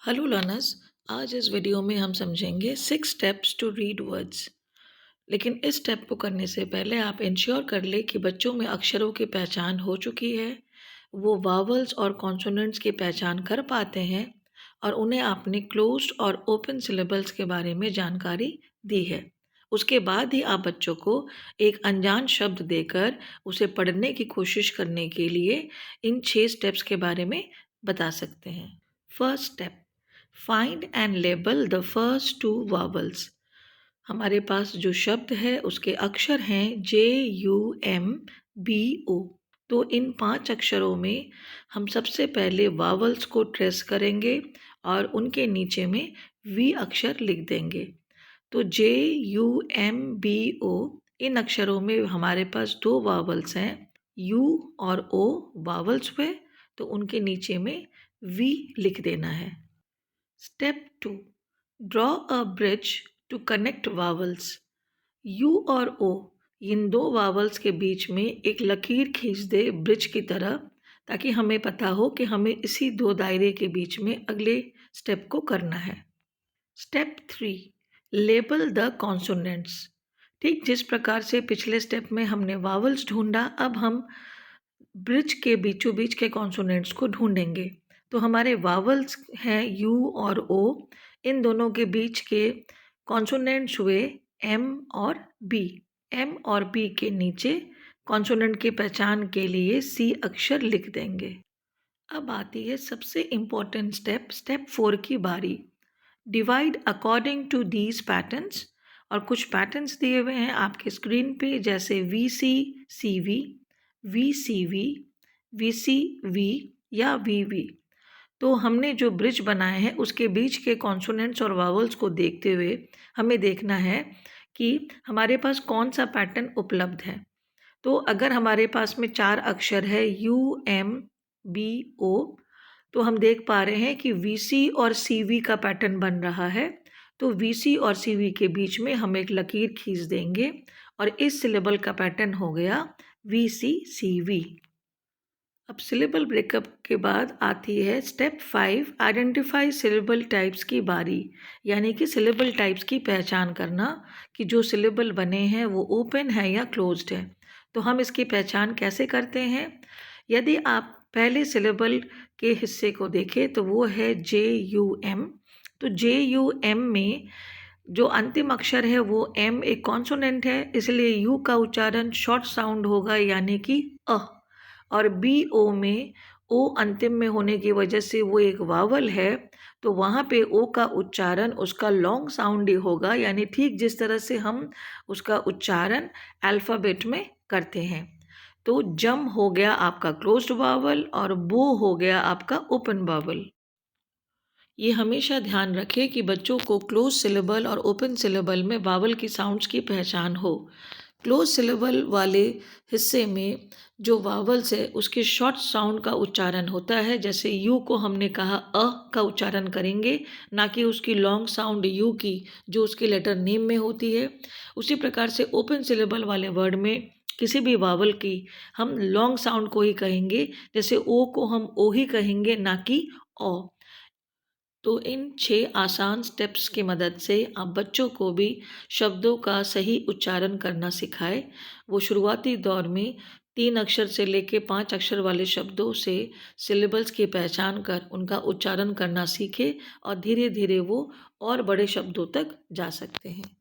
Hello learners. आज इस video में हम समझेंगे 6 स्टेप्स टू रीड वर्ड्स। लेकिन इस स्टेप को करने से पहले आप इंश्योर कर ले कि बच्चों में अक्षरों की पहचान हो चुकी है, वो वावल्स और कॉन्सोनेंट्स की पहचान कर पाते हैं और उन्हें आपने क्लोज्ड और ओपन सिलेबल्स के बारे में जानकारी दी है। उसके बाद ही आप बच्चों को एक अनजान शब्द देकर उसे पढ़ने की कोशिश करने के लिए इन 6 स्टेप्स के बारे में बता सकते हैं। First step, find and label the first 2 vowels. हमारे पास जो शब्द है उसके अक्षर हैं JUMBO। तो इन 5 अक्षरों में हम सबसे पहले वावल्स को ट्रेस करेंगे और उनके नीचे में V अक्षर लिख देंगे। तो JUMBO, इन अक्षरों में हमारे पास 2 वावल्स हैं, U और O वावल्स हुए, तो उनके नीचे में V लिख देना है। Step 2, draw a bridge to connect vowels. U और O, इन 2 वावल्स के बीच में एक लकीर खींच दे ब्रिज की तरह, ताकि हमें पता हो कि हमें इसी 2 दायरे के बीच में अगले स्टेप को करना है। Step 3, label the consonants. ठीक जिस प्रकार से पिछले स्टेप में हमने वावल्स ढूंढा, अब हम ब्रिज के बीचों बीच के कॉन्सोनेंट्स को ढूंढेंगे। तो हमारे वावल्स हैं U और O, इन दोनों के बीच के कॉन्सोनेंट्स हुए M और B। M और B के नीचे कॉन्सोनेंट की पहचान के लिए C अक्षर लिख देंगे। अब आती है सबसे इम्पोर्टेंट स्टेप, स्टेप 4 की बारी। Divide according to these patterns. और कुछ पैटर्न्स दिए हुए हैं आपके स्क्रीन पे, जैसे VC CV, VCV, VCV या VV। तो हमने जो ब्रिज बनाए हैं उसके बीच के कॉन्सोनेंट्स और वावल्स को देखते हुए हमें देखना है कि हमारे पास कौन सा पैटर्न उपलब्ध है। तो अगर हमारे पास में 4 अक्षर है UMBO, तो हम देख पा रहे हैं कि VC और CV का पैटर्न बन रहा है। तो VC और CV के बीच में हम एक लकीर खींच देंगे और इस सिलेबल का पैटर्न हो गया VCCV। अब सिलेबल ब्रेकअप के बाद आती है स्टेप 5, आइडेंटिफाई सिलेबल टाइप्स की बारी। यानी कि सिलेबल टाइप्स की पहचान करना कि जो सिलेबल बने हैं वो ओपन है या क्लोज्ड है। तो हम इसकी पहचान कैसे करते हैं? यदि आप पहले सिलेबल के हिस्से को देखें तो वो है JUM। तो JUM में जो अंतिम अक्षर है वो M एक कॉन्सोनेंट है, इसलिए U का उच्चारण शॉर्ट साउंड होगा, यानी कि अ। और BO में O अंतिम में होने की वजह से वो एक वावल है, तो वहाँ पे O का उच्चारण उसका लॉन्ग साउंड ही होगा, यानी ठीक जिस तरह से हम उसका उच्चारण अल्फ़ाबेट में करते हैं। तो जम हो गया आपका क्लोज्ड वावल और बो हो गया आपका ओपन वावल। ये हमेशा ध्यान रखें कि बच्चों को क्लोज सिलेबल और ओपन सिलेबल में वावल की साउंड्स की पहचान हो। क्लोज सिलेबल वाले हिस्से में जो वावल्स है उसके शॉर्ट साउंड का उच्चारण होता है, जैसे यू को हमने कहा अ का उच्चारण करेंगे, ना कि उसकी लॉन्ग साउंड यू की जो उसके लेटर नेम में होती है। उसी प्रकार से ओपन सिलेबल वाले वर्ड में किसी भी वावल की हम लॉन्ग साउंड को ही कहेंगे, जैसे ओ को हम ओ ही कहेंगे, ना कि ओ। तो इन 6 आसान स्टेप्स की मदद से आप बच्चों को भी शब्दों का सही उच्चारण करना सिखाएं। वो शुरुआती दौर में 3 अक्षर से लेके 5 अक्षर वाले शब्दों से सिलेबल्स की पहचान कर उनका उच्चारण करना सीखे और धीरे धीरे वो और बड़े शब्दों तक जा सकते हैं।